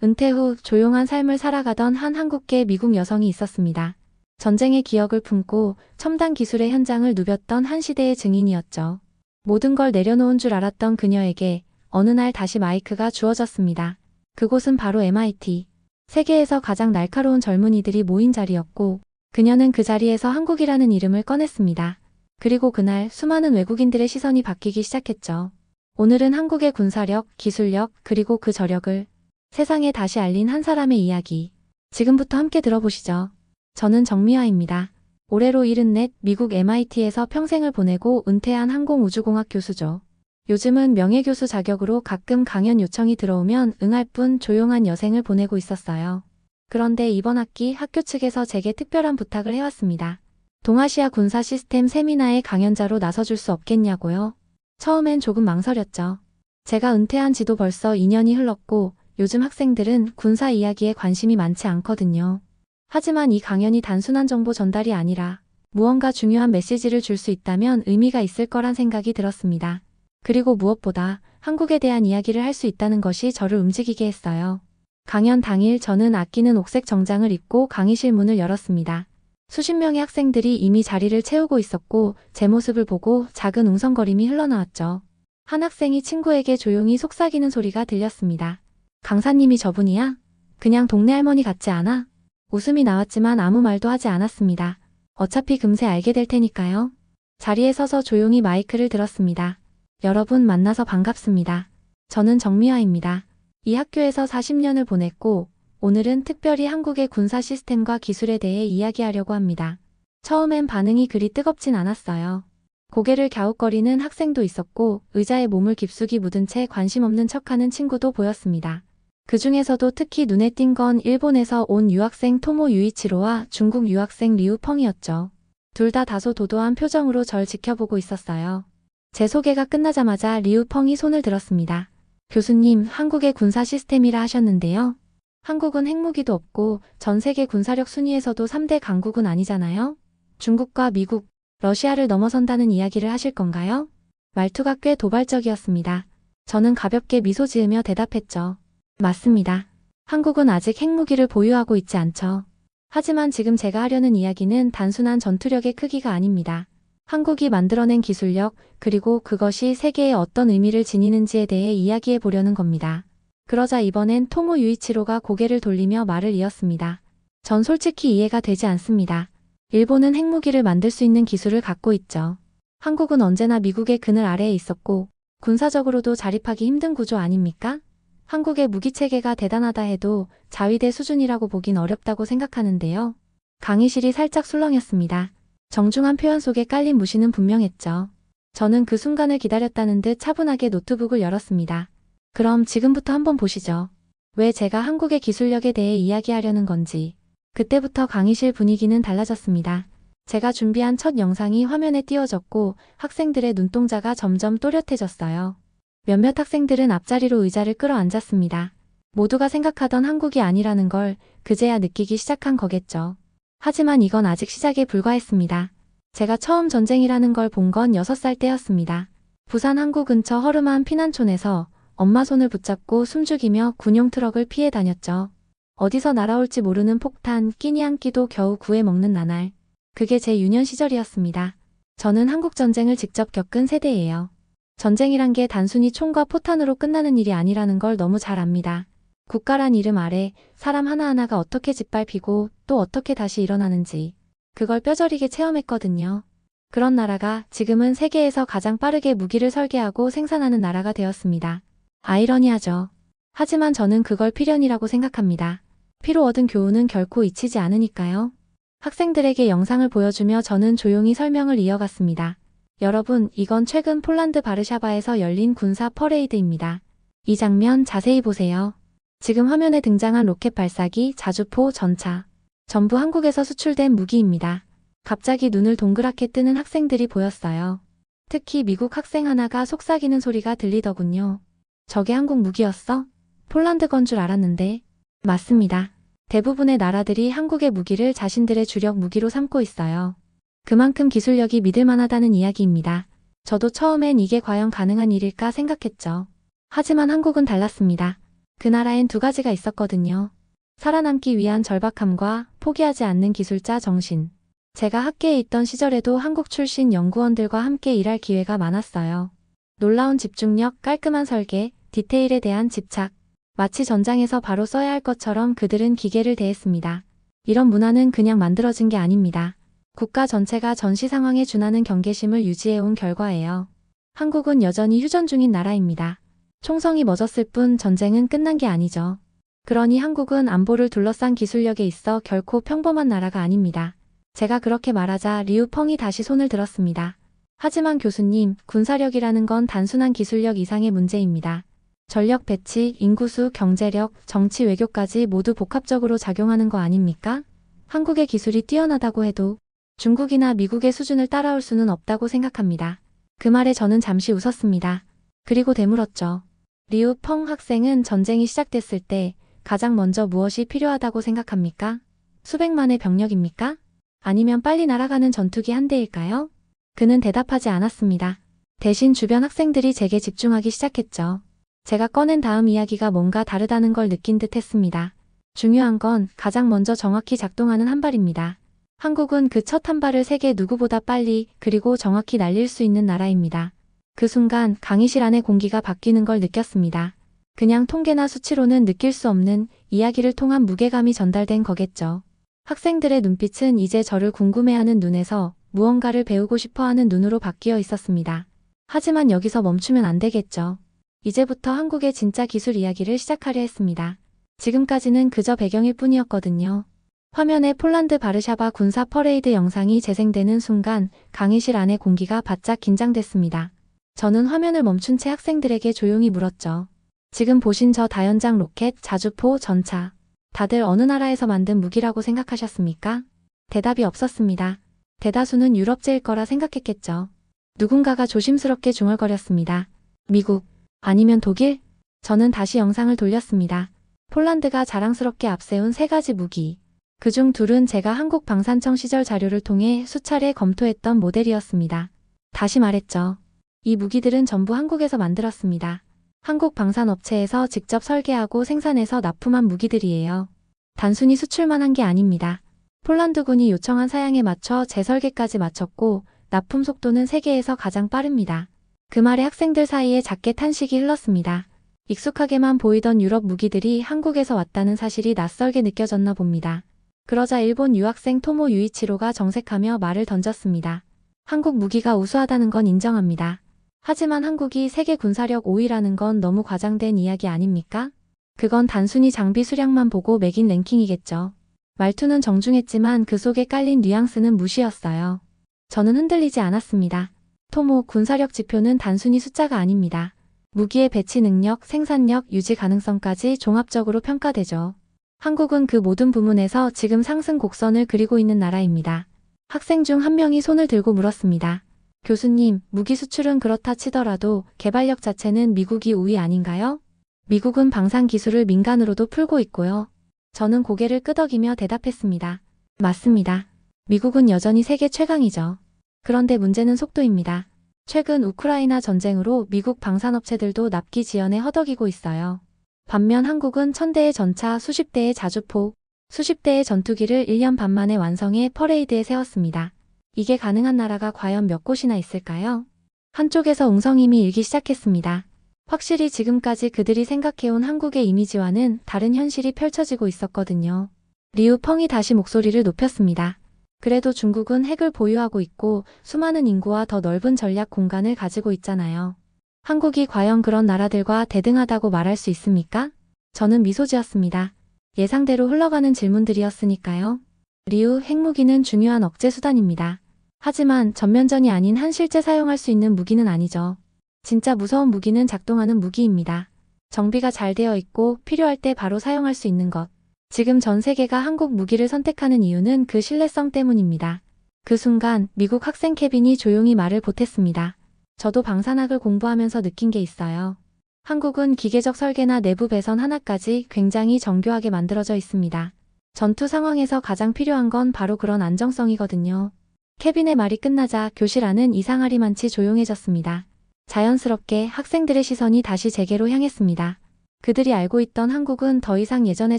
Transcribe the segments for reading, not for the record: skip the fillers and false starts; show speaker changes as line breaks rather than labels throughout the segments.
은퇴 후 조용한 삶을 살아가던 한 한국계 미국 여성이 있었습니다. 전쟁의 기억을 품고 첨단 기술의 현장을 누볐던 한 시대의 증인이었죠. 모든 걸 내려놓은 줄 알았던 그녀에게 어느 날 다시 마이크가 주어졌습니다. 그곳은 바로 MIT. 세계에서 가장 날카로운 젊은이들이 모인 자리였고, 그녀는 그 자리에서 한국이라는 이름을 꺼냈습니다. 그리고 그날 수많은 외국인들의 시선이 바뀌기 시작했죠. 오늘은 한국의 군사력, 기술력, 그리고 그 저력을 세상에 다시 알린 한 사람의 이야기. 지금부터 함께 들어보시죠. 저는 정미화입니다. 올해로 74, 미국 MIT에서 평생을 보내고 은퇴한 항공우주공학 교수죠. 요즘은 명예교수 자격으로 가끔 강연 요청이 들어오면 응할 뿐 조용한 여생을 보내고 있었어요. 그런데 이번 학기 학교 측에서 제게 특별한 부탁을 해왔습니다. 동아시아 군사 시스템 세미나에 강연자로 나서줄 수 없겠냐고요. 처음엔 조금 망설였죠. 제가 은퇴한 지도 벌써 2년이 흘렀고 요즘 학생들은 군사 이야기에 관심이 많지 않거든요. 하지만 이 강연이 단순한 정보 전달이 아니라 무언가 중요한 메시지를 줄 수 있다면 의미가 있을 거란 생각이 들었습니다. 그리고 무엇보다 한국에 대한 이야기를 할 수 있다는 것이 저를 움직이게 했어요. 강연 당일 저는 아끼는 옥색 정장을 입고 강의실 문을 열었습니다. 수십 명의 학생들이 이미 자리를 채우고 있었고 제 모습을 보고 작은 웅성거림이 흘러나왔죠. 한 학생이 친구에게 조용히 속삭이는 소리가 들렸습니다. 강사님이 저분이야? 그냥 동네 할머니 같지 않아? 웃음이 나왔지만 아무 말도 하지 않았습니다. 어차피 금세 알게 될 테니까요. 자리에 서서 조용히 마이크를 들었습니다. 여러분 만나서 반갑습니다. 저는 정미화입니다. 이 학교에서 40년을 보냈고 오늘은 특별히 한국의 군사 시스템과 기술에 대해 이야기하려고 합니다. 처음엔 반응이 그리 뜨겁진 않았어요. 고개를 갸웃거리는 학생도 있었고 의자에 몸을 깊숙이 묻은 채 관심 없는 척하는 친구도 보였습니다. 그 중에서도 특히 눈에 띈 건 일본에서 온 유학생 토모 유이치로와 중국 유학생 리우 펑이었죠. 둘 다 다소 도도한 표정으로 절 지켜보고 있었어요. 제 소개가 끝나자마자 리우 펑이 손을 들었습니다. 교수님, 한국의 군사 시스템이라 하셨는데요. 한국은 핵무기도 없고 전 세계 군사력 순위에서도 3대 강국은 아니잖아요. 중국과 미국, 러시아를 넘어선다는 이야기를 하실 건가요? 말투가 꽤 도발적이었습니다. 저는 가볍게 미소 지으며 대답했죠. 맞습니다. 한국은 아직 핵무기를 보유하고 있지 않죠. 하지만 지금 제가 하려는 이야기는 단순한 전투력의 크기가 아닙니다. 한국이 만들어낸 기술력, 그리고 그것이 세계에 어떤 의미를 지니는지에 대해 이야기해 보려는 겁니다. 그러자 이번엔 토모 유이치로가 고개를 돌리며 말을 이었습니다. 전 솔직히 이해가 되지 않습니다. 일본은 핵무기를 만들 수 있는 기술을 갖고 있죠. 한국은 언제나 미국의 그늘 아래에 있었고 군사적으로도 자립하기 힘든 구조 아닙니까? 한국의 무기체계가 대단하다 해도 자위대 수준이라고 보긴 어렵다고 생각하는데요. 강의실이 살짝 술렁였습니다. 정중한 표현 속에 깔린 무시는 분명했죠. 저는 그 순간을 기다렸다는 듯 차분하게 노트북을 열었습니다. 그럼 지금부터 한번 보시죠. 왜 제가 한국의 기술력에 대해 이야기하려는 건지. 그때부터 강의실 분위기는 달라졌습니다. 제가 준비한 첫 영상이 화면에 띄워졌고 학생들의 눈동자가 점점 또렷해졌어요. 몇몇 학생들은 앞자리로 의자를 끌어앉았습니다. 모두가 생각하던 한국이 아니라는 걸 그제야 느끼기 시작한 거겠죠. 하지만 이건 아직 시작에 불과했습니다. 제가 처음 전쟁이라는 걸 본 건 6살 때였습니다. 부산 항구 근처 허름한 피난촌에서 엄마 손을 붙잡고 숨죽이며 군용 트럭을 피해 다녔죠. 어디서 날아올지 모르는 폭탄, 끼니 한 끼도 겨우 구해 먹는 나날. 그게 제 유년 시절이었습니다. 저는 한국 전쟁을 직접 겪은 세대예요. 전쟁이란 게 단순히 총과 포탄으로 끝나는 일이 아니라는 걸 너무 잘 압니다. 국가란 이름 아래 사람 하나하나가 어떻게 짓밟히고 또 어떻게 다시 일어나는지 그걸 뼈저리게 체험했거든요. 그런 나라가 지금은 세계에서 가장 빠르게 무기를 설계하고 생산하는 나라가 되었습니다. 아이러니하죠. 하지만 저는 그걸 필연이라고 생각합니다. 피로 얻은 교훈은 결코 잊히지 않으니까요. 학생들에게 영상을 보여주며 저는 조용히 설명을 이어갔습니다. 여러분, 이건 최근 폴란드 바르샤바에서 열린 군사 퍼레이드입니다. 이 장면 자세히 보세요. 지금 화면에 등장한 로켓 발사기, 자주포, 전차. 전부 한국에서 수출된 무기입니다. 갑자기 눈을 동그랗게 뜨는 학생들이 보였어요. 특히 미국 학생 하나가 속삭이는 소리가 들리더군요. 저게 한국 무기였어? 폴란드 건 줄 알았는데. 맞습니다. 대부분의 나라들이 한국의 무기를 자신들의 주력 무기로 삼고 있어요. 그만큼 기술력이 믿을만하다는 이야기입니다. 저도 처음엔 이게 과연 가능한 일일까 생각했죠. 하지만 한국은 달랐습니다. 그 나라엔 두 가지가 있었거든요. 살아남기 위한 절박함과 포기하지 않는 기술자 정신. 제가 학계에 있던 시절에도 한국 출신 연구원들과 함께 일할 기회가 많았어요. 놀라운 집중력, 깔끔한 설계, 디테일에 대한 집착. 마치 전장에서 바로 써야 할 것처럼 그들은 기계를 대했습니다. 이런 문화는 그냥 만들어진 게 아닙니다. 국가 전체가 전시 상황에 준하는 경계심을 유지해온 결과예요. 한국은 여전히 휴전 중인 나라입니다. 총성이 멎었을 뿐 전쟁은 끝난 게 아니죠. 그러니 한국은 안보를 둘러싼 기술력에 있어 결코 평범한 나라가 아닙니다. 제가 그렇게 말하자 리우펑이 다시 손을 들었습니다. 하지만 교수님, 군사력이라는 건 단순한 기술력 이상의 문제입니다. 전력 배치, 인구수, 경제력, 정치 외교까지 모두 복합적으로 작용하는 거 아닙니까? 한국의 기술이 뛰어나다고 해도 중국이나 미국의 수준을 따라올 수는 없다고 생각합니다. 그 말에 저는 잠시 웃었습니다. 그리고 되물었죠. 리우펑 학생은 전쟁이 시작됐을 때 가장 먼저 무엇이 필요하다고 생각합니까? 수백만의 병력입니까? 아니면 빨리 날아가는 전투기 한 대일까요? 그는 대답하지 않았습니다. 대신 주변 학생들이 제게 집중하기 시작했죠. 제가 꺼낸 다음 이야기가 뭔가 다르다는 걸 느낀 듯 했습니다. 중요한 건 가장 먼저 정확히 작동하는 한 발입니다. 한국은 그 첫 한 발을 세계 누구보다 빨리 그리고 정확히 날릴 수 있는 나라입니다. 그 순간 강의실 안의 공기가 바뀌는 걸 느꼈습니다. 그냥 통계나 수치로는 느낄 수 없는 이야기를 통한 무게감이 전달된 거겠죠. 학생들의 눈빛은 이제 저를 궁금해하는 눈에서 무언가를 배우고 싶어하는 눈으로 바뀌어 있었습니다. 하지만 여기서 멈추면 안 되겠죠. 이제부터 한국의 진짜 기술 이야기를 시작하려 했습니다. 지금까지는 그저 배경일 뿐이었거든요. 화면에 폴란드 바르샤바 군사 퍼레이드 영상이 재생되는 순간 강의실 안의 공기가 바짝 긴장됐습니다. 저는 화면을 멈춘 채 학생들에게 조용히 물었죠. 지금 보신 저 다연장 로켓, 자주포, 전차. 다들 어느 나라에서 만든 무기라고 생각하셨습니까? 대답이 없었습니다. 대다수는 유럽제일 거라 생각했겠죠. 누군가가 조심스럽게 중얼거렸습니다. 미국, 아니면 독일? 저는 다시 영상을 돌렸습니다. 폴란드가 자랑스럽게 앞세운 세 가지 무기. 그중 둘은 제가 한국 방산청 시절 자료를 통해 수차례 검토했던 모델이었습니다. 다시 말했죠. 이 무기들은 전부 한국에서 만들었습니다. 한국 방산업체에서 직접 설계하고 생산해서 납품한 무기들이에요. 단순히 수출만 한 게 아닙니다. 폴란드군이 요청한 사양에 맞춰 재설계까지 마쳤고 납품 속도는 세계에서 가장 빠릅니다. 그 말에 학생들 사이에 작게 탄식이 흘렀습니다. 익숙하게만 보이던 유럽 무기들이 한국에서 왔다는 사실이 낯설게 느껴졌나 봅니다. 그러자 일본 유학생 토모 유이치로가 정색하며 말을 던졌습니다. 한국 무기가 우수하다는 건 인정합니다. 하지만 한국이 세계 군사력 5위라는 건 너무 과장된 이야기 아닙니까? 그건 단순히 장비 수량만 보고 매긴 랭킹이겠죠. 말투는 정중했지만 그 속에 깔린 뉘앙스는 무시였어요. 저는 흔들리지 않았습니다. 토모 군사력 지표는 단순히 숫자가 아닙니다. 무기의 배치 능력, 생산력, 유지 가능성까지 종합적으로 평가되죠. 한국은 그 모든 부문에서 지금 상승 곡선을 그리고 있는 나라입니다. 학생 중 한 명이 손을 들고 물었습니다. 교수님, 무기 수출은 그렇다 치더라도 개발력 자체는 미국이 우위 아닌가요? 미국은 방산 기술을 민간으로도 풀고 있고요. 저는 고개를 끄덕이며 대답했습니다. 맞습니다. 미국은 여전히 세계 최강이죠. 그런데 문제는 속도입니다. 최근 우크라이나 전쟁으로 미국 방산업체들도 납기 지연에 허덕이고 있어요. 반면 한국은 1000대의 전차, 수십 대의 자주포, 수십 대의 전투기를 1년 반 만에 완성해 퍼레이드에 세웠습니다. 이게 가능한 나라가 과연 몇 곳이나 있을까요? 한쪽에서 웅성임이 일기 시작했습니다. 확실히 지금까지 그들이 생각해온 한국의 이미지와는 다른 현실이 펼쳐지고 있었거든요. 리우펑이 다시 목소리를 높였습니다. 그래도 중국은 핵을 보유하고 있고 수많은 인구와 더 넓은 전략 공간을 가지고 있잖아요. 한국이 과연 그런 나라들과 대등하다고 말할 수 있습니까? 저는 미소 지었습니다. 예상대로 흘러가는 질문들이었으니까요. 리우, 핵무기는 중요한 억제 수단입니다. 하지만 전면전이 아닌 한 실제 사용할 수 있는 무기는 아니죠. 진짜 무서운 무기는 작동하는 무기입니다. 정비가 잘 되어 있고 필요할 때 바로 사용할 수 있는 것. 지금 전 세계가 한국 무기를 선택하는 이유는 그 신뢰성 때문입니다. 그 순간 미국 학생 케빈이 조용히 말을 보탰습니다. 저도 방산학을 공부하면서 느낀 게 있어요. 한국은 기계적 설계나 내부 배선 하나까지 굉장히 정교하게 만들어져 있습니다. 전투 상황에서 가장 필요한 건 바로 그런 안정성이거든요. 케빈의 말이 끝나자 교실 안은 이상하리만치 조용해졌습니다. 자연스럽게 학생들의 시선이 다시 제게로 향했습니다. 그들이 알고 있던 한국은 더 이상 예전에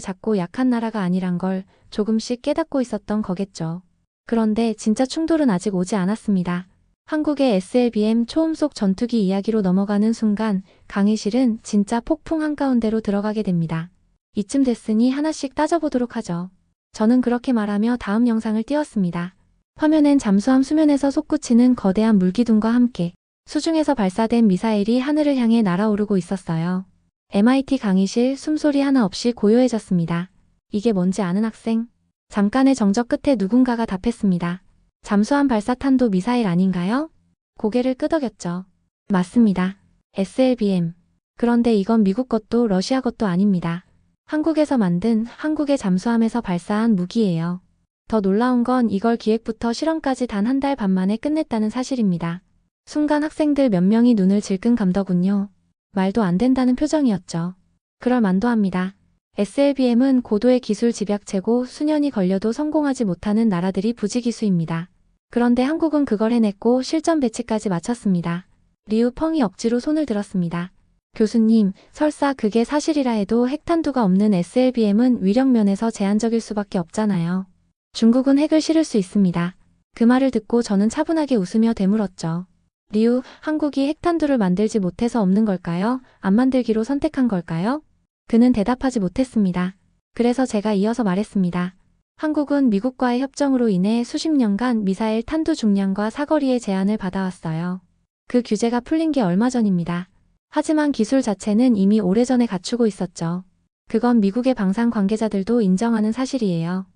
작고 약한 나라가 아니란 걸 조금씩 깨닫고 있었던 거겠죠. 그런데 진짜 충돌은 아직 오지 않았습니다. 한국의 SLBM 초음속 전투기 이야기로 넘어가는 순간 강의실은 진짜 폭풍 한가운데로 들어가게 됩니다. 이쯤 됐으니 하나씩 따져보도록 하죠. 저는 그렇게 말하며 다음 영상을 띄웠습니다. 화면엔 잠수함 수면에서 솟구치는 거대한 물기둥과 함께 수중에서 발사된 미사일이 하늘을 향해 날아오르고 있었어요. MIT 강의실 숨소리 하나 없이 고요해졌습니다. 이게 뭔지 아는 학생? 잠깐의 정적 끝에 누군가가 답했습니다. 잠수함 발사탄도 미사일 아닌가요? 고개를 끄덕였죠. 맞습니다. SLBM. 그런데 이건 미국 것도 러시아 것도 아닙니다. 한국에서 만든 한국의 잠수함에서 발사한 무기예요. 더 놀라운 건 이걸 기획부터 실험까지 단 한 달 반 만에 끝냈다는 사실입니다. 순간 학생들 몇 명이 눈을 질끈 감더군요. 말도 안 된다는 표정이었죠. 그럴 만도 합니다. SLBM은 고도의 기술 집약체고 수년이 걸려도 성공하지 못하는 나라들이 부지기수입니다. 그런데 한국은 그걸 해냈고 실전 배치까지 마쳤습니다. 리우 펑이 억지로 손을 들었습니다. 교수님, 설사 그게 사실이라 해도 핵탄두가 없는 SLBM은 위력면에서 제한적일 수밖에 없잖아요. 중국은 핵을 실을 수 있습니다. 그 말을 듣고 저는 차분하게 웃으며 되물었죠. 리우, 한국이 핵탄두를 만들지 못해서 없는 걸까요? 안 만들기로 선택한 걸까요? 그는 대답하지 못했습니다. 그래서 제가 이어서 말했습니다. 한국은 미국과의 협정으로 인해 수십 년간 미사일 탄두 중량과 사거리의 제한을 받아왔어요. 그 규제가 풀린 게 얼마 전입니다. 하지만 기술 자체는 이미 오래전에 갖추고 있었죠. 그건 미국의 방산 관계자들도 인정하는 사실이에요.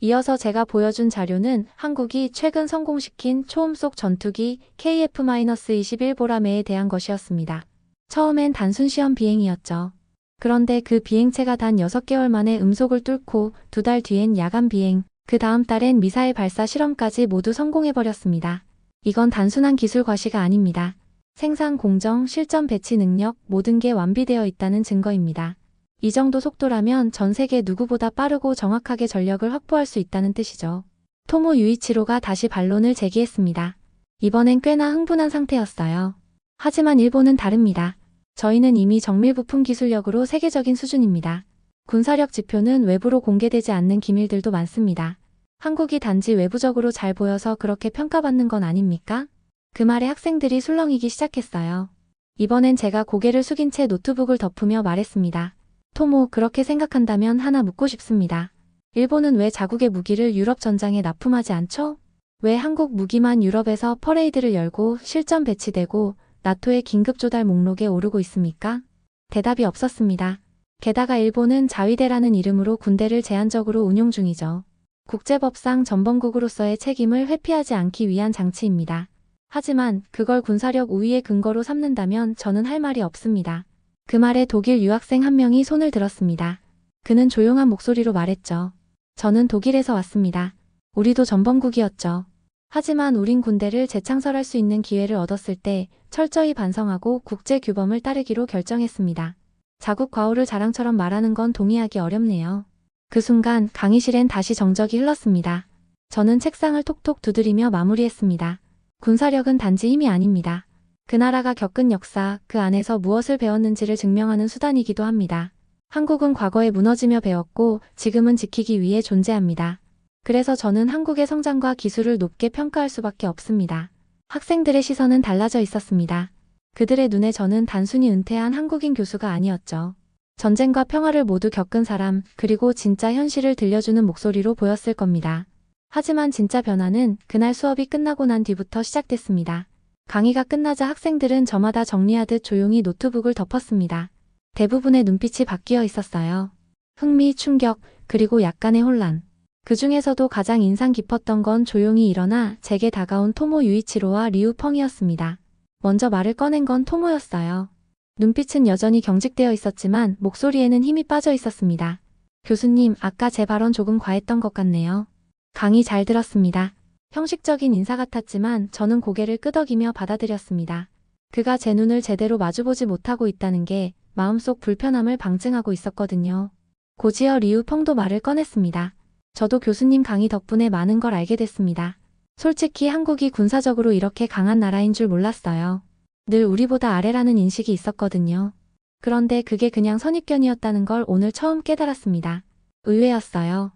이어서 제가 보여준 자료는 한국이 최근 성공시킨 초음속 전투기 KF-21 보라매에 대한 것이었습니다. 처음엔 단순 시험 비행이었죠. 그런데 그 비행체가 단 6개월 만에 음속을 뚫고 2달 뒤엔 야간 비행, 그 다음 달엔 미사일 발사 실험까지 모두 성공해버렸습니다. 이건 단순한 기술 과시가 아닙니다. 생산 공정, 실전 배치 능력, 모든 게 완비되어 있다는 증거입니다. 이 정도 속도라면 전 세계 누구보다 빠르고 정확하게 전력을 확보할 수 있다는 뜻이죠. 토모 유이치로가 다시 반론을 제기했습니다. 이번엔 꽤나 흥분한 상태였어요. 하지만 일본은 다릅니다. 저희는 이미 정밀부품 기술력으로 세계적인 수준입니다. 군사력 지표는 외부로 공개되지 않는 기밀들도 많습니다. 한국이 단지 외부적으로 잘 보여서 그렇게 평가받는 건 아닙니까? 그 말에 학생들이 술렁이기 시작했어요. 이번엔 제가 고개를 숙인 채 노트북을 덮으며 말했습니다. 토모, 그렇게 생각한다면 하나 묻고 싶습니다. 일본은 왜 자국의 무기를 유럽 전장에 납품하지 않죠? 왜 한국 무기만 유럽에서 퍼레이드를 열고 실전 배치되고 나토의 긴급 조달 목록에 오르고 있습니까? 대답이 없었습니다. 게다가 일본은 자위대라는 이름으로 군대를 제한적으로 운용 중이죠. 국제법상 전범국으로서의 책임을 회피하지 않기 위한 장치입니다. 하지만 그걸 군사력 우위의 근거로 삼는다면 저는 할 말이 없습니다. 그 말에 독일 유학생 한 명이 손을 들었습니다. 그는 조용한 목소리로 말했죠. 저는 독일에서 왔습니다. 우리도 전범국이었죠. 하지만 우린 군대를 재창설할 수 있는 기회를 얻었을 때 철저히 반성하고 국제규범을 따르기로 결정했습니다. 자국 과오를 자랑처럼 말하는 건 동의하기 어렵네요. 그 순간 강의실엔 다시 정적이 흘렀습니다. 저는 책상을 톡톡 두드리며 마무리했습니다. 군사력은 단지 힘이 아닙니다. 그 나라가 겪은 역사, 그 안에서 무엇을 배웠는지를 증명하는 수단이기도 합니다. 한국은 과거에 무너지며 배웠고 지금은 지키기 위해 존재합니다. 그래서 저는 한국의 성장과 기술을 높게 평가할 수밖에 없습니다. 학생들의 시선은 달라져 있었습니다. 그들의 눈에 저는 단순히 은퇴한 한국인 교수가 아니었죠. 전쟁과 평화를 모두 겪은 사람, 그리고 진짜 현실을 들려주는 목소리로 보였을 겁니다. 하지만 진짜 변화는 그날 수업이 끝나고 난 뒤부터 시작됐습니다. 강의가 끝나자 학생들은 저마다 정리하듯 조용히 노트북을 덮었습니다. 대부분의 눈빛이 바뀌어 있었어요. 흥미, 충격, 그리고 약간의 혼란. 그 중에서도 가장 인상 깊었던 건 조용히 일어나 제게 다가온 토모 유이치로와 리우 펑이었습니다. 먼저 말을 꺼낸 건 토모였어요. 눈빛은 여전히 경직되어 있었지만 목소리에는 힘이 빠져 있었습니다. 교수님, 아까 제 발언 조금 과했던 것 같네요. 강의 잘 들었습니다. 형식적인 인사 같았지만 저는 고개를 끄덕이며 받아들였습니다. 그가 제 눈을 제대로 마주보지 못하고 있다는 게 마음속 불편함을 방증하고 있었거든요. 곧이어 리우 펑도 말을 꺼냈습니다. 저도 교수님 강의 덕분에 많은 걸 알게 됐습니다. 솔직히 한국이 군사적으로 이렇게 강한 나라인 줄 몰랐어요. 늘 우리보다 아래라는 인식이 있었거든요. 그런데 그게 그냥 선입견이었다는 걸 오늘 처음 깨달았습니다. 의외였어요.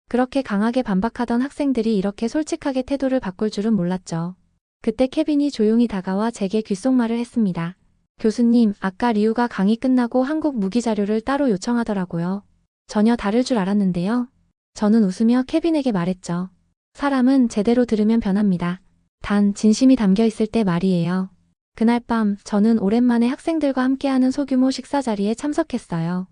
그렇게 강하게 반박하던 학생들이 이렇게 솔직하게 태도를 바꿀 줄은 몰랐죠. 그때 케빈이 조용히 다가와 제게 귓속말을 했습니다. 교수님, 아까 리우가 강의 끝나고 한국 무기 자료를 따로 요청하더라고요. 전혀 다를 줄 알았는데요. 저는 웃으며 케빈에게 말했죠. 사람은 제대로 들으면 변합니다. 단 진심이 담겨 있을 때 말이에요. 그날 밤 저는 오랜만에 학생들과 함께하는 소규모 식사 자리에 참석했어요.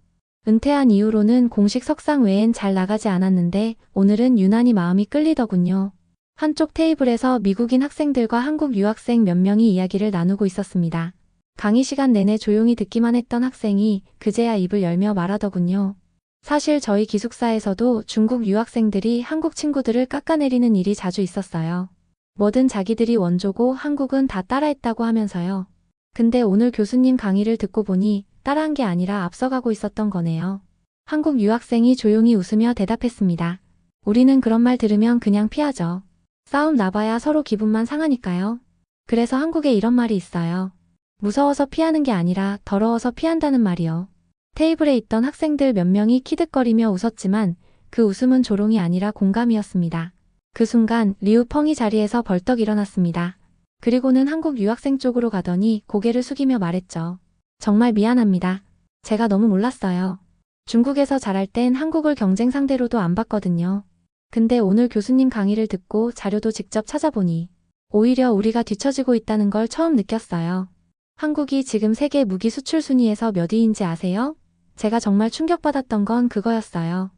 은퇴한 이후로는 공식 석상 외엔 잘 나가지 않았는데 오늘은 유난히 마음이 끌리더군요. 한쪽 테이블에서 미국인 학생들과 한국 유학생 몇 명이 이야기를 나누고 있었습니다. 강의 시간 내내 조용히 듣기만 했던 학생이 그제야 입을 열며 말하더군요. 사실 저희 기숙사에서도 중국 유학생들이 한국 친구들을 깎아내리는 일이 자주 있었어요. 뭐든 자기들이 원조고 한국은 다 따라했다고 하면서요. 근데 오늘 교수님 강의를 듣고 보니 따라한 게 아니라 앞서가고 있었던 거네요. 한국 유학생이 조용히 웃으며 대답했습니다. 우리는 그런 말 들으면 그냥 피하죠. 싸움 나봐야 서로 기분만 상하니까요. 그래서 한국에 이런 말이 있어요. 무서워서 피하는 게 아니라 더러워서 피한다는 말이요. 테이블에 있던 학생들 몇 명이 키득거리며 웃었지만 그 웃음은 조롱이 아니라 공감이었습니다. 그 순간 리우 펑이 자리에서 벌떡 일어났습니다. 그리고는 한국 유학생 쪽으로 가더니 고개를 숙이며 말했죠. 정말 미안합니다. 제가 너무 몰랐어요. 중국에서 잘할 땐 한국을 경쟁 상대로도 안 봤거든요. 근데 오늘 교수님 강의를 듣고 자료도 직접 찾아보니 오히려 우리가 뒤처지고 있다는 걸 처음 느꼈어요. 한국이 지금 세계 무기 수출 순위에서 몇 위인지 아세요? 제가 정말 충격받았던 건 그거였어요.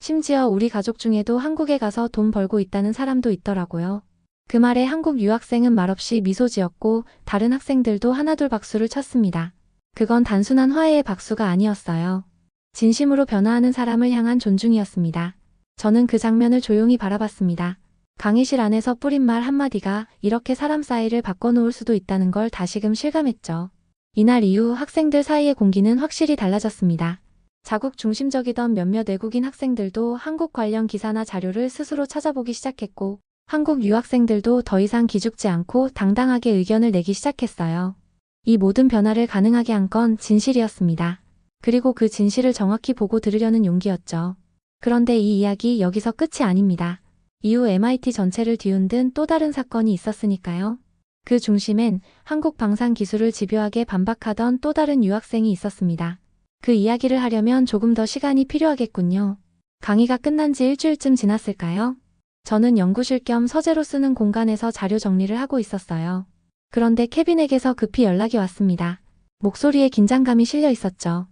심지어 우리 가족 중에도 한국에 가서 돈 벌고 있다는 사람도 있더라고요. 그 말에 한국 유학생은 말없이 미소 지었고 다른 학생들도 하나둘 박수를 쳤습니다. 그건 단순한 화해의 박수가 아니었어요. 진심으로 변화하는 사람을 향한 존중이었습니다. 저는 그 장면을 조용히 바라봤습니다. 강의실 안에서 뿌린 말 한마디가 이렇게 사람 사이를 바꿔놓을 수도 있다는 걸 다시금 실감했죠. 이날 이후 학생들 사이의 공기는 확실히 달라졌습니다. 자국 중심적이던 몇몇 외국인 학생들도 한국 관련 기사나 자료를 스스로 찾아보기 시작했고 한국 유학생들도 더 이상 기죽지 않고 당당하게 의견을 내기 시작했어요. 이 모든 변화를 가능하게 한 건 진실이었습니다. 그리고 그 진실을 정확히 보고 들으려는 용기였죠. 그런데 이 이야기 여기서 끝이 아닙니다. 이후 MIT 전체를 뒤흔든 또 다른 사건이 있었으니까요. 그 중심엔 한국 방산 기술을 집요하게 반박하던 또 다른 유학생이 있었습니다. 그 이야기를 하려면 조금 더 시간이 필요하겠군요. 강의가 끝난 지 일주일쯤 지났을까요? 저는 연구실 겸 서재로 쓰는 공간에서 자료 정리를 하고 있었어요. 그런데 케빈에게서 급히 연락이 왔습니다. 목소리에 긴장감이 실려 있었죠.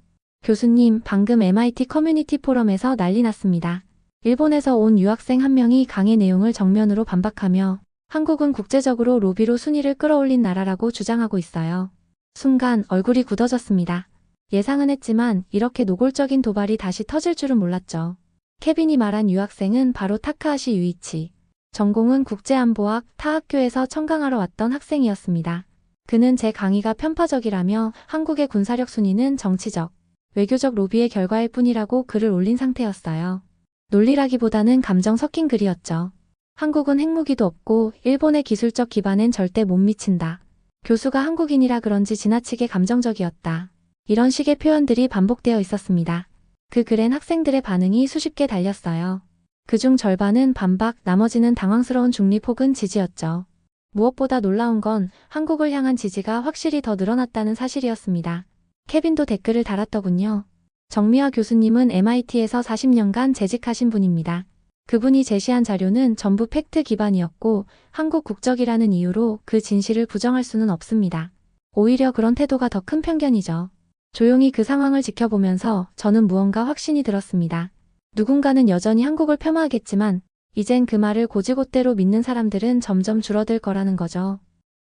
교수님, 방금 MIT 커뮤니티 포럼에서 난리 났습니다. 일본에서 온 유학생 한 명이 강의 내용을 정면으로 반박하며 한국은 국제적으로 로비로 순위를 끌어올린 나라라고 주장하고 있어요. 순간 얼굴이 굳어졌습니다. 예상은 했지만 이렇게 노골적인 도발이 다시 터질 줄은 몰랐죠. 케빈이 말한 유학생은 바로 타카하시 유이치. 전공은 국제안보학, 타 학교에서 청강하러 왔던 학생이었습니다. 그는 제 강의가 편파적이라며 한국의 군사력 순위는 정치적, 외교적 로비의 결과일 뿐이라고 글을 올린 상태였어요. 논리라기보다는 감정 섞인 글이었죠. 한국은 핵무기도 없고 일본의 기술적 기반엔 절대 못 미친다. 교수가 한국인이라 그런지 지나치게 감정적이었다. 이런 식의 표현들이 반복되어 있었습니다. 그 글엔 학생들의 반응이 수십 개 달렸어요. 그중 절반은 반박, 나머지는 당황스러운 중립 혹은 지지였죠. 무엇보다 놀라운 건 한국을 향한 지지가 확실히 더 늘어났다는 사실이었습니다. 케빈도 댓글을 달았더군요. 정미화 교수님은 MIT에서 40년간 재직하신 분입니다. 그분이 제시한 자료는 전부 팩트 기반이었고 한국 국적이라는 이유로 그 진실을 부정할 수는 없습니다. 오히려 그런 태도가 더 큰 편견이죠. 조용히 그 상황을 지켜보면서 저는 무언가 확신이 들었습니다. 누군가는 여전히 한국을 폄하하겠지만 이젠 그 말을 고지곳대로 믿는 사람들은 점점 줄어들 거라는 거죠.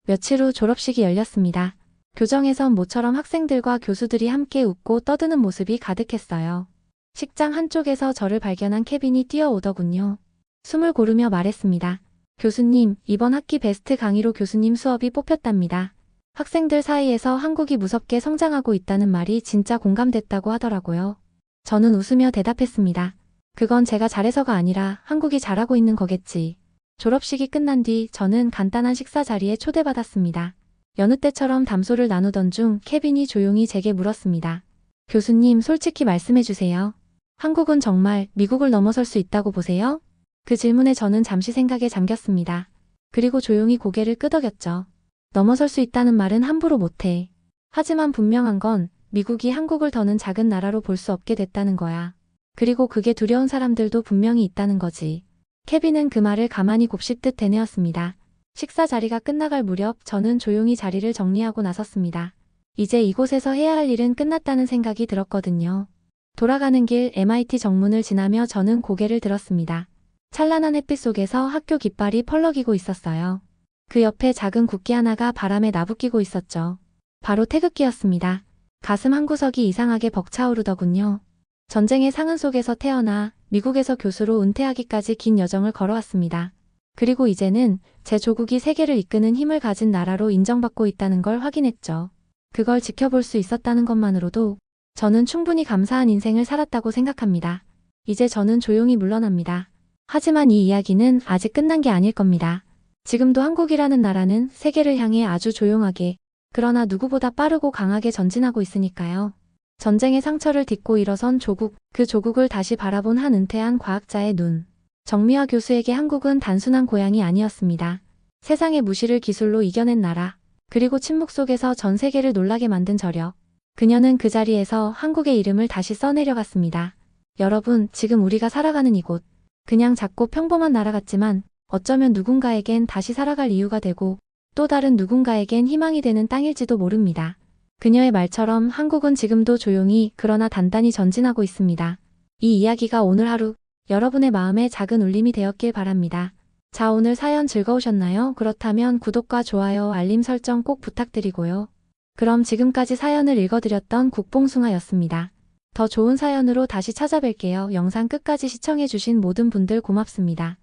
며칠 후 졸업식이 열렸습니다. 교정에선 모처럼 학생들과 교수들이 함께 웃고 떠드는 모습이 가득했어요. 식장 한쪽에서 저를 발견한 케빈이 뛰어오더군요. 숨을 고르며 말했습니다. 교수님, 이번 학기 베스트 강의로 교수님 수업이 뽑혔답니다. 학생들 사이에서 한국이 무섭게 성장하고 있다는 말이 진짜 공감됐다고 하더라고요. 저는 웃으며 대답했습니다. 그건 제가 잘해서가 아니라 한국이 잘하고 있는 거겠지. 졸업식이 끝난 뒤 저는 간단한 식사 자리에 초대받았습니다. 여느 때처럼 담소를 나누던 중 케빈이 조용히 제게 물었습니다. 교수님, 솔직히 말씀해 주세요. 한국은 정말 미국을 넘어설 수 있다고 보세요? 그 질문에 저는 잠시 생각에 잠겼습니다. 그리고 조용히 고개를 끄덕였죠. 넘어설 수 있다는 말은 함부로 못해. 하지만 분명한 건 미국이 한국을 더는 작은 나라로 볼 수 없게 됐다는 거야. 그리고 그게 두려운 사람들도 분명히 있다는 거지. 케빈은 그 말을 가만히 곱씹듯 되뇌었습니다. 식사 자리가 끝나갈 무렵 저는 조용히 자리를 정리하고 나섰습니다. 이제 이곳에서 해야 할 일은 끝났다는 생각이 들었거든요. 돌아가는 길 MIT 정문을 지나며 저는 고개를 들었습니다. 찬란한 햇빛 속에서 학교 깃발이 펄럭이고 있었어요. 그 옆에 작은 국기 하나가 바람에 나부끼고 있었죠. 바로 태극기였습니다. 가슴 한구석이 이상하게 벅차오르더군요. 전쟁의 상흔 속에서 태어나 미국에서 교수로 은퇴하기까지 긴 여정을 걸어왔습니다. 그리고 이제는 제 조국이 세계를 이끄는 힘을 가진 나라로 인정받고 있다는 걸 확인했죠. 그걸 지켜볼 수 있었다는 것만으로도 저는 충분히 감사한 인생을 살았다고 생각합니다. 이제 저는 조용히 물러납니다. 하지만 이 이야기는 아직 끝난 게 아닐 겁니다. 지금도 한국이라는 나라는 세계를 향해 아주 조용하게, 그러나 누구보다 빠르고 강하게 전진하고 있으니까요. 전쟁의 상처를 딛고 일어선 조국, 그 조국을 다시 바라본 한 은퇴한 과학자의 눈. 정미화 교수에게 한국은 단순한 고향이 아니었습니다. 세상의 무시를 기술로 이겨낸 나라, 그리고 침묵 속에서 전 세계를 놀라게 만든 저력. 그녀는 그 자리에서 한국의 이름을 다시 써내려갔습니다. 여러분, 지금 우리가 살아가는 이곳, 그냥 작고 평범한 나라 같지만 어쩌면 누군가에겐 다시 살아갈 이유가 되고 또 다른 누군가에겐 희망이 되는 땅일지도 모릅니다. 그녀의 말처럼 한국은 지금도 조용히 그러나 단단히 전진하고 있습니다. 이 이야기가 오늘 하루 여러분의 마음에 작은 울림이 되었길 바랍니다. 자, 오늘 사연 즐거우셨나요? 그렇다면 구독과 좋아요, 알림 설정 꼭 부탁드리고요. 그럼 지금까지 사연을 읽어드렸던 국뽕숭아였습니다. 더 좋은 사연으로 다시 찾아뵐게요. 영상 끝까지 시청해주신 모든 분들 고맙습니다.